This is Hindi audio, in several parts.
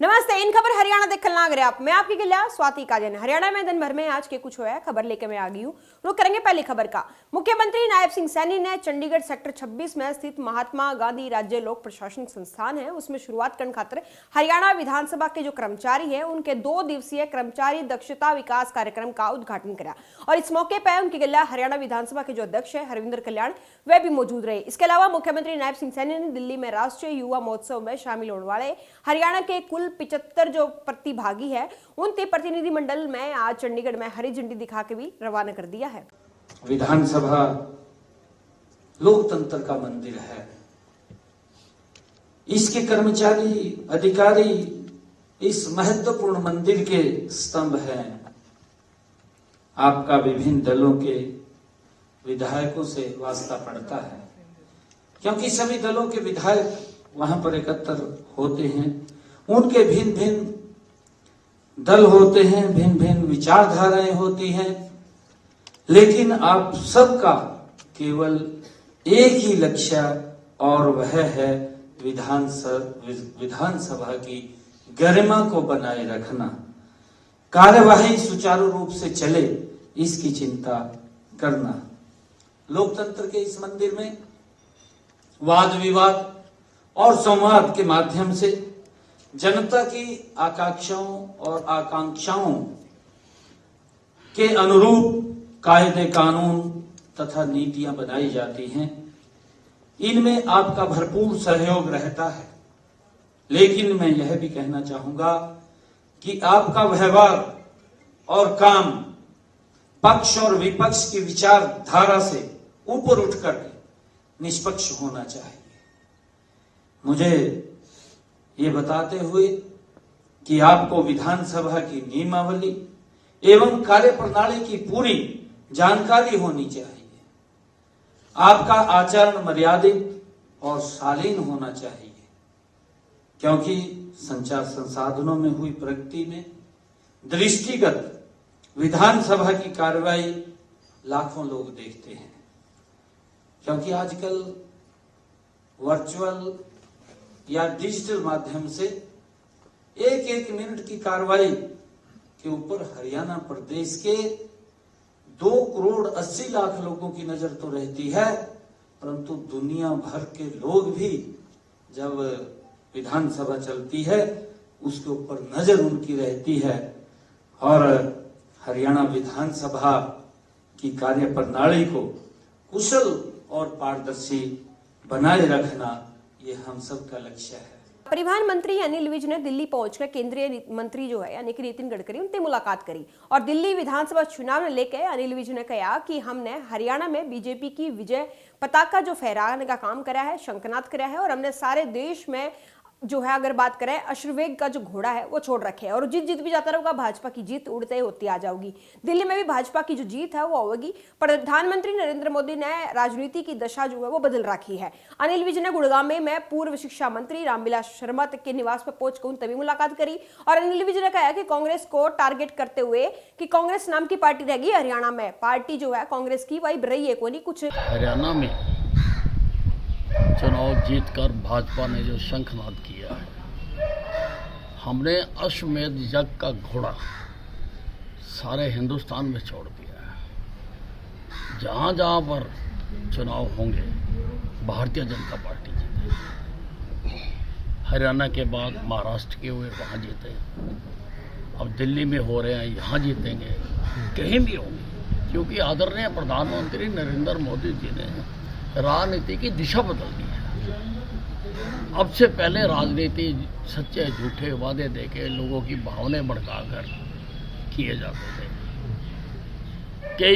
नमस्ते। इन खबर हरियाणा देखने लग रहे आप। मैं आपकी गिल्या स्वाति काजन। हरियाणा में दिन भर में आज के कुछ होया खबर लेके मैं आ गई हूँ। रुक करेंगे पहली खबर का। मुख्यमंत्री नायब सिंह सैनी ने चंडीगढ़ सेक्टर 26 में स्थित महात्मा गांधी राज्य लोक प्रशासन संस्थान है उसमें शुरुआत करने खातिर हरियाणा विधानसभा के जो कर्मचारी है उनके 2 दिवसीय कर्मचारी दक्षता विकास कार्यक्रम का उद्घाटन करा। और इस मौके पर उनकी गिल्या हरियाणा विधानसभा के जो अध्यक्ष है हरविंदर कल्याण वे भी मौजूद रहे। इसके अलावा मुख्यमंत्री नायब सिंह सैनी ने दिल्ली में राष्ट्रीय युवा महोत्सव में शामिल होने वाले हरियाणा के कुल 75 जो प्रतिभागी है उनके प्रतिनिधिमंडल में आज चंडीगढ़ में हरी झंडी दिखा के भी रवाना कर दिया है। विधानसभा लोकतंत्र का मंदिर है। इसके कर्मचारी अधिकारी इस महत्वपूर्ण मंदिर के स्तंभ हैं। आपका विभिन्न दलों के विधायकों से वास्ता पड़ता है क्योंकि सभी दलों के विधायक वहां पर एकत्र होते हैं। उनके भिन्न भिन्न दल होते हैं, भिन्न भिन्न विचारधाराएं होती हैं, लेकिन आप सबका केवल एक ही लक्ष्य और वह है विधानसभा की गरिमा को बनाए रखना, कार्यवाही सुचारू रूप से चले इसकी चिंता करना। लोकतंत्र के इस मंदिर में वाद विवाद और संवाद के माध्यम से जनता की आकांक्षाओं और आकांक्षाओं के अनुरूप कायदे कानून तथा नीतियां बनाई जाती हैं। इनमें आपका भरपूर सहयोग रहता है, लेकिन मैं यह भी कहना चाहूंगा कि आपका व्यवहार और काम पक्ष और विपक्ष की विचारधारा से ऊपर उठकर निष्पक्ष होना चाहिए। मुझे ये बताते हुए कि आपको विधानसभा की नियमावली एवं कार्यप्रणाली की पूरी जानकारी होनी चाहिए। आपका आचरण मर्यादित और शालीन होना चाहिए क्योंकि संचार संसाधनों में हुई प्रगति में दृष्टिगत विधानसभा की कार्रवाई लाखों लोग देखते हैं, क्योंकि आजकल वर्चुअल या डिजिटल माध्यम से एक एक मिनट की कार्रवाई के ऊपर हरियाणा प्रदेश के 2,80,00,000 लोगों की नजर तो रहती है, परंतु दुनिया भर के लोग भी जब विधानसभा चलती है उसके ऊपर नजर उनकी रहती है। और हरियाणा विधानसभा की कार्यप्रणाली को कुशल और पारदर्शी बनाए रखना ये हम सब का लक्ष्य है। परिवहन मंत्री अनिल विज ने दिल्ली पहुंचकर केंद्रीय मंत्री जो है यानी कि नितिन गडकरी उनसे मुलाकात करी और दिल्ली विधानसभा चुनाव में लेकर अनिल विज ने कहा कि हमने हरियाणा में बीजेपी की विजय पताका जो फहराने का काम करा है, शंखनाद करा है और हमने सारे देश में जो है अगर बात करें अश्ववेग का जो घोड़ा है वो छोड़ रखे है और जीत भी जाता रहेगा। भाजपा की जीत उड़ते होती आ जाओगी। दिल्ली में भी भाजपा की जो जीत है वो होगी। प्रधानमंत्री नरेंद्र मोदी ने राजनीति की दशा जो है वो बदल रखी है। अनिल विज ने गुड़गांव में पूर्व शिक्षा मंत्री रामविलास शर्मा तक के निवास पर पहुंचकर उन तभी मुलाकात करी और अनिल विज ने कहा कि कांग्रेस को टारगेट करते हुए कि कांग्रेस नाम की पार्टी रहेगी हरियाणा में, पार्टी जो है कांग्रेस की वही रही है, कोई कुछ हरियाणा में चुनाव जीतकर भाजपा ने जो शंखनाद किया है, हमने अश्वमेध यज्ञ का घोड़ा सारे हिंदुस्तान में छोड़ दिया है। जहां जहां पर चुनाव होंगे भारतीय जनता पार्टी जीते। हरियाणा के बाद महाराष्ट्र के हुए वहां जीते, अब दिल्ली में हो रहे हैं यहाँ जीतेंगे, कहीं भी होंगे, क्योंकि आदरणीय प्रधानमंत्री नरेंद्र मोदी जी ने राजनीति की दिशा बदल दी है। अब से पहले राजनीति सच्चे झूठे वादे देके लोगों की भावनाएं भड़काकर किए जाते थे।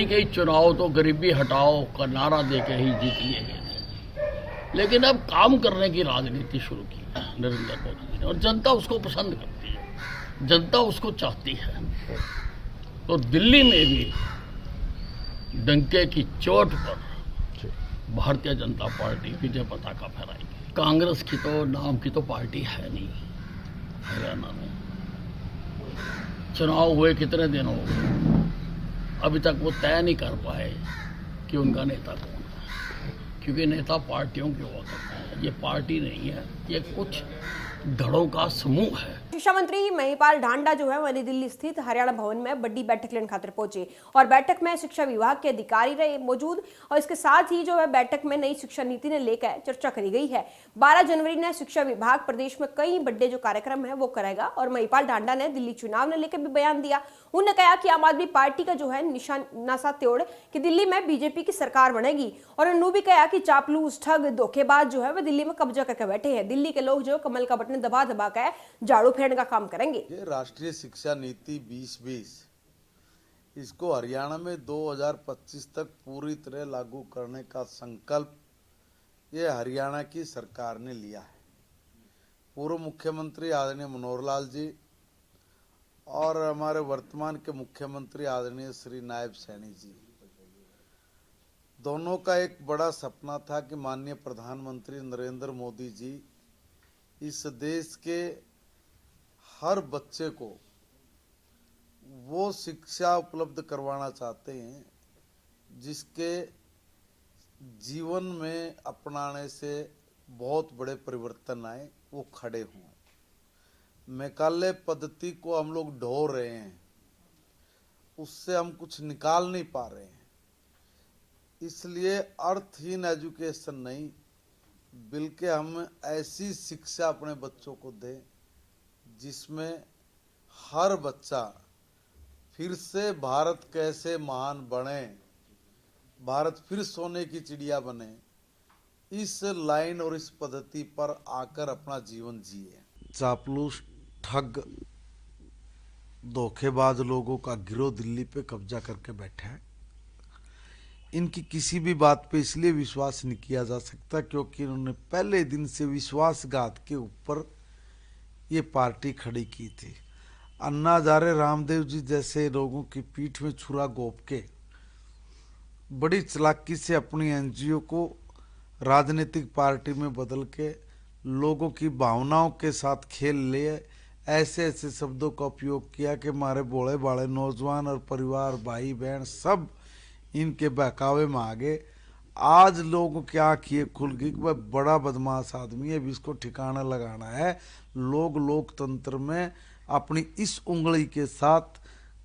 कई चुनाव तो गरीबी हटाओ का नारा देके ही जीत लिए गए थे, लेकिन अब काम करने की राजनीति शुरू की है नरेंद्र मोदी जी ने और जनता उसको पसंद करती है, जनता उसको चाहती है। तो दिल्ली में भी डंके की चोट पर भारतीय जनता पार्टी विजय पताका फहराएगी। कांग्रेस की तो नाम की तो पार्टी है नहीं हरियाणा में। चुनाव हुए कितने दिन हो गए, अभी तक वो तय नहीं कर पाए कि उनका नेता कौन है, क्योंकि नेता पार्टियों के हुआ करते हैं। ये पार्टी नहीं है, ये कुछ धड़ों का समूह है। शिक्षा मंत्री महिपाल ढांडा जो है वो नई दिल्ली स्थित हरियाणा भवन में बड़ी बैठक लेने खातिर पहुंचे और बैठक में शिक्षा विभाग के अधिकारी रहे मौजूद और इसके साथ ही जो है बैठक में नई शिक्षा नीति ने लेकर चर्चा करी गई है। 12 जनवरी ने शिक्षा विभाग प्रदेश में कई बड़े जो कार्यक्रम है वो करेगा और महिपाल ढांडा ने दिल्ली चुनाव ने लेकर भी बयान दिया। उन्होंने कहा कि आम आदमी पार्टी का जो है निशाना तोड़ कि दिल्ली में बीजेपी की सरकार बनेगी और उन्होंने भी कहा कि चापलूस ठग धोखेबाज जो है वो दिल्ली में कब्जा करके बैठे हैं। दिल्ली के लोग जो कमल का बटन दबा दबा कर झाड़ू फेरने का काम करेंगे। ये राष्ट्रीय शिक्षा नीति 2020 इसको हरियाणा में 2025 तक पूरी तरह लागू करने का संकल्प ये हरियाणा की सरकार ने लिया है। पूर्व मुख्यमंत्री आदरणीय मनोहर लाल जी और हमारे वर्तमान के मुख्यमंत्री आदरणीय श्री नायब सैनी जी, दोनों का एक बड़ा सपना था कि माननीय प्रधानमंत्री नरेंद्र मोदी जी इस देश के हर बच्चे को वो शिक्षा उपलब्ध करवाना चाहते हैं जिसके जीवन में अपनाने से बहुत बड़े परिवर्तन आए, वो खड़े हों। मैकाले पद्धति को हम लोग ढो रहे हैं, उससे हम कुछ निकाल नहीं पा रहे हैं। इसलिए अर्थहीन एजुकेशन नहीं, बल्कि हम ऐसी शिक्षा अपने बच्चों को दें जिसमें हर बच्चा फिर से भारत कैसे महान बने, भारत फिर सोने की चिड़िया बने, इस लाइन और इस पद्धति पर आकर अपना जीवन जिए। चापलूस ठग धोखेबाज लोगों का गिरोह दिल्ली पे कब्जा करके बैठा है। इनकी किसी भी बात पे इसलिए विश्वास नहीं किया जा सकता क्योंकि इन्होंने पहले दिन से विश्वासघात के ऊपर ये पार्टी खड़ी की थी। अन्ना हजारे रामदेव जी जैसे लोगों की पीठ में छुरा घोंप के बड़ी चालाकी से अपनी एनजीओ को राजनीतिक पार्टी में बदल के लोगों की भावनाओं के साथ खेल लिए, ऐसे ऐसे शब्दों का उपयोग किया कि हमारे भोले भाले नौजवान और परिवार भाई बहन सब इनके बहकावे में आ गए। आज लोगों की आँख ये खुल गई कि वह बड़ा बदमाश आदमी है, इसको ठिकाना लगाना है। लोग लोकतंत्र में अपनी इस उंगली के साथ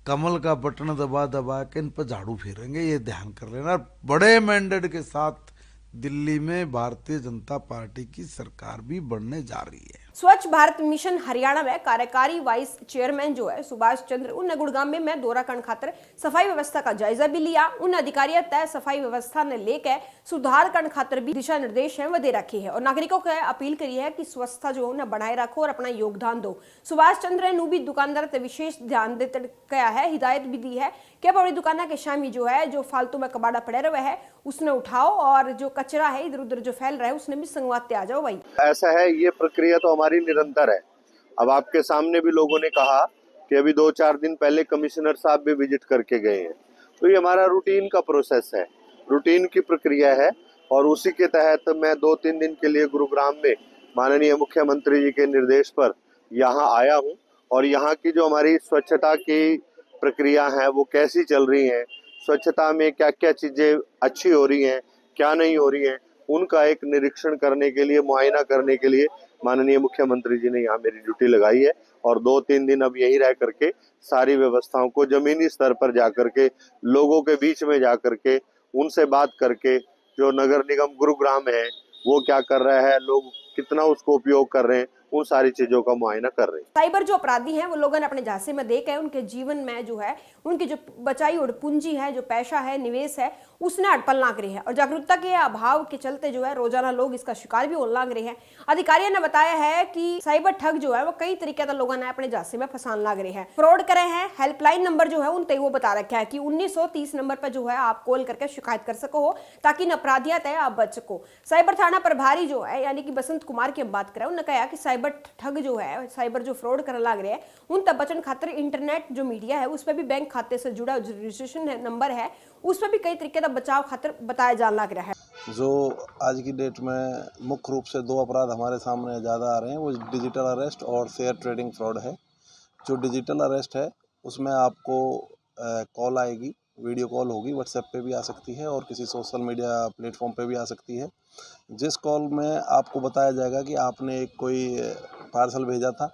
कमल का बटन दबा दबा के इन पर झाड़ू फेरेंगे, ये ध्यान कर लेना। बड़े मैंडेट के साथ दिल्ली में भारतीय जनता पार्टी की सरकार भी बनने जा रही है। स्वच्छ भारत मिशन हरियाणा में कार्यकारी वाइस चेयरमैन जो है सुभाष चंद्र उन गुड़गांव में दौरा करने खातिर सफाई व्यवस्था का जायजा भी लिया। उन अधिकारियों तय सफाई व्यवस्था ने लेकर सुधार करने खातिर भी दिशा निर्देश है वो दे रखे हैं और नागरिकों को अपील करी है कि स्वच्छता जो है बनाए रखो और अपना योगदान दो। सुभाष चंद्र ने भी दुकानदार पर विशेष ध्यान देते गया है, हिदायत भी दी है कि अपनी दुकाना के शामी जो है जो फालतू में कबाड़ा पड़े रहे है उसने उठाओ और जो कचरा है इधर उधर जो फैल रहा है उसने भी संगवाते आ जाओ भाई। ऐसा है, ये प्रक्रिया तो हमारी निरंतर है। अब आपके सामने भी लोगों ने कहा कि अभी 2-4 दिन पहले कमिश्नर साहब भी विजिट करके गए हैं, तो ये हमारा रूटीन का प्रोसेस है, रूटीन की प्रक्रिया है और उसी के तहत मैं 2-3 दिन के लिए गुरुग्राम में माननीय मुख्यमंत्री जी के निर्देश पर यहाँ आया हूँ और यहाँ की जो हमारी स्वच्छता की प्रक्रिया है वो कैसी चल रही है, स्वच्छता में क्या क्या चीजें अच्छी हो रही हैं, क्या नहीं हो रही हैं, उनका एक निरीक्षण करने के लिए, मुआयना करने के लिए माननीय मुख्यमंत्री जी ने यहाँ मेरी ड्यूटी लगाई है और 2-3 दिन अब यहीं रह करके सारी व्यवस्थाओं को जमीनी स्तर पर जाकर के लोगों के बीच में जाकर के उनसे बात करके जो नगर निगम गुरुग्राम है वो क्या कर रहा है, लोग कितना उसको उपयोग कर रहे हैं, उन सारी चीजों का मुआयना कर रहे हैं। साइबर जो अपराधी हैं वो लोगों ने अपने झांसे में देख है उनके जीवन में जो है उनकी जो बचाई हुई पूंजी है, जो पैसा है, निवेश है, उसने अटपल लाग रही है और जागरूकता के अभाव के चलते जो है रोजाना लोग इसका शिकार भी होने लग रहे हैं। अधिकारियों ने बताया है कि साइबर ठग जो है वो कई तरीके का लोगों ने अपने झांसे में फंसाने लग रहे हैं, फ्रॉड करे हैं। हेल्पलाइन नंबर जो है उन तय वो बता रखा है कि 1930 नंबर पर जो है आप कॉल करके शिकायत कर सको हो ताकि अपराधियां तय आप बच सको। साइबर थाना प्रभारी जो है यानी कि बसंत कुमार की हम बात करें, उन्होंने कहा कि साइबर ठग जो है, साइबर जो फ्रॉड करने लग रहे हैं उन तक बचन खातिर इंटरनेट जो मीडिया है उस पर भी बैंक खाते से जुड़ा रजिस्ट्रेशन नंबर है उस पर भी कई तरीके का बचाव खातिर बताया जाने लग रहा है। जो आज की डेट में मुख्य रूप से 2 अपराध हमारे सामने ज़्यादा आ रहे हैं, वो डिजिटल अरेस्ट और शेयर ट्रेडिंग फ्रॉड है। जो डिजिटल अरेस्ट है उसमें आपको कॉल आएगी, वीडियो कॉल होगी, व्हाट्सएप पे भी आ सकती है और किसी सोशल मीडिया प्लेटफॉर्म पे भी आ सकती है, जिस कॉल में आपको बताया जाएगा कि आपने एक कोई पार्सल भेजा था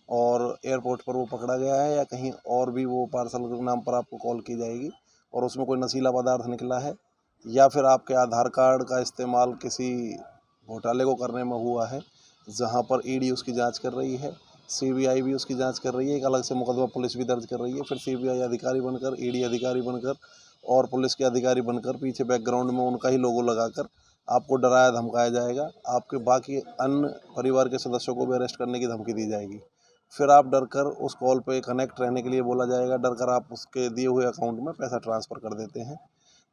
और एयरपोर्ट पर वो पकड़ा गया है या कहीं और भी वो पार्सल के नाम पर आपको कॉल की जाएगी और उसमें कोई नशीला पदार्थ निकला है या फिर आपके आधार कार्ड का इस्तेमाल किसी घोटाले को करने में हुआ है, जहां पर ईडी उसकी जांच कर रही है, सीबीआई भी उसकी जांच कर रही है, एक अलग से मुकदमा पुलिस भी दर्ज कर रही है, फिर सीबीआई अधिकारी बनकर, ईडी अधिकारी बनकर और पुलिस के अधिकारी बनकर पीछे बैकग्राउंड में उनका ही लोगो लगाकर आपको डराया धमकाया जाएगा। आपके बाकी अन्य परिवार के सदस्यों को भी अरेस्ट करने की धमकी दी जाएगी। फिर आप डरकर उस कॉल पे कनेक्ट रहने के लिए बोला जाएगा, डरकर आप उसके दिए हुए अकाउंट में पैसा ट्रांसफ़र कर देते हैं।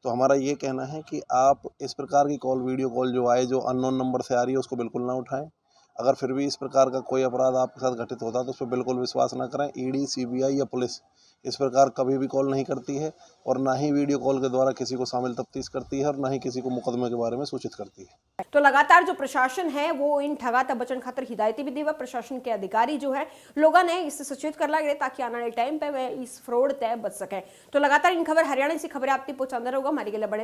तो हमारा ये कहना है कि आप इस प्रकार की कॉल, वीडियो कॉल जो आए, जो अननोन नंबर से आ रही है, उसको बिल्कुल ना उठाएं। अगर फिर भी इस प्रकार का कोई अपराध आपके साथ घटित होता है तो उस पर बिल्कुल विश्वास ना करें। ईडी, सीबीआई या पुलिस इस प्रकार कभी भी कॉल नहीं करती है और ना ही वीडियो कॉल के द्वारा किसी को शामिल तफ्तीश करती है और ना ही किसी को मुकदमे के बारे में सूचित करती है। तो लगातार जो प्रशासन है वो इन ठगा तब बचन खातर हिदायती भी देवा, प्रशासन के अधिकारी जो है लोगों ने इससे सचेत कर लगे ताकि आने वाले टाइम पे वे इस फ्रॉड तय बच सके। तो लगातार इन खबर हरियाणा से खबरें आपकी पहुंचाता रहूंगा। हमारे के लिए बड़े